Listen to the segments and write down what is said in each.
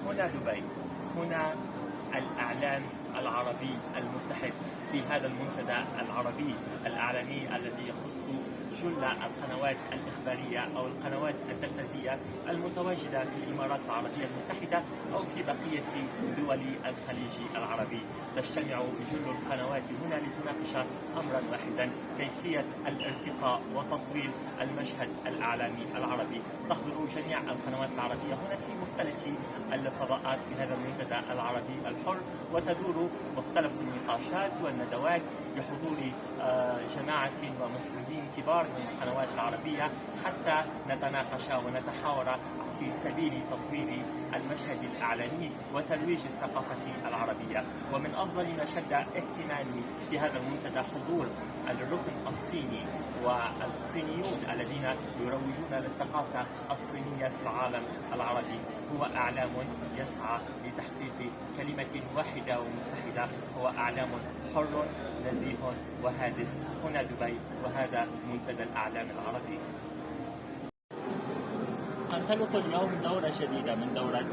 هنا دبي، هنا الإعلام العربي المتحد في هذا المنتدى العربي الإعلامي الذي يخص جل القنوات الإخبارية أو القنوات التلفزية المتواجدة في الإمارات العربية المتحدة أو في بقية دول الخليج العربي. تجتمع جل القنوات هنا لتناقش أمرا واحدا: كيفية الارتقاء وتطوير المشهد الإعلامي العربي. تحضر جميع القنوات العربية هنا في مختلف الفضاءات في هذا المنتدى العربي الحر، وتدور مختلف النقاشات والندوات بحضور جماعة ومسؤولين كبار من القنوات العربية حتى نتناقش ونتحاور في سبيل تطوير المشهد الإعلامي وترويج الثقافة العربية. ومن أفضل ما شد اهتمامي في هذا المنتدى حضور الركن الصيني والصينيون الذين يروجون للثقافة الصينية في العالم العربي. هو إعلام يسعى لتحقيق كلمة واحدة ومتحدة، هو إعلام حر نزيه وهادف. هنا دبي، وهذا منتدى الإعلام العربي. تنطلق اليوم دورة جديدة من دورة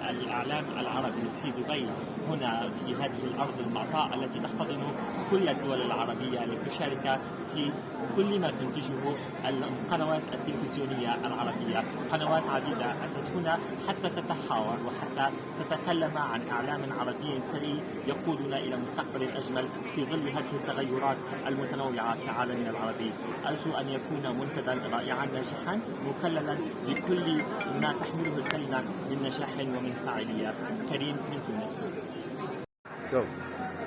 الإعلام العربي في دبي، هنا في هذه الأرض المعطاء التي تحتضن كل الدول العربية لتشارك في كل ما تنتجه القنوات التلفزيونية العربية. قنوات عديدة أتت هنا حتى تتحاور وحتى تتكلم عن إعلام عربي ثري يقودنا إلى مستقبل أجمل في ظل هذه التغيرات المتنوعة في عالمنا العربي. أرجو أن يكون منتدى رائعا ناجحا مكللا بكل ما تحمله الكلمة من نجاح ومن فاعلية. كريم من تونس.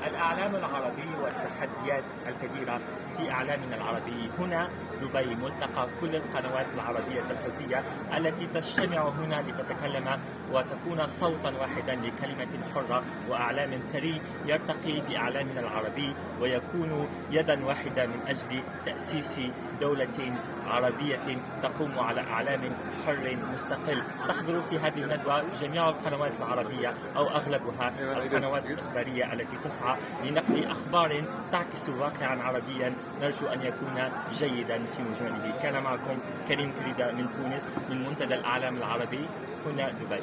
الإعلام العربي والتحديات الكبيرة في إعلامنا العربي. هنا دبي ملتقى كل القنوات العربية التلفزية التي تجتمع هنا لتتكلم وتكون صوتا واحدا لكلمة حرة وإعلام ثري يرتقي بإعلامنا العربي ويكون يدا واحدة من أجل تأسيس دولة عربية تقوم على إعلام حر مستقل. تحضر في هذه الندوة جميع القنوات العربية أو أغلبها القنوات الإخبارية التي تسعى لنقل أخبار تعكس واقعا عربيا نرجو أن يكون جيدا في مجمله. كان معكم كريم كريدة من تونس من منتدى الإعلام العربي هنا دبي.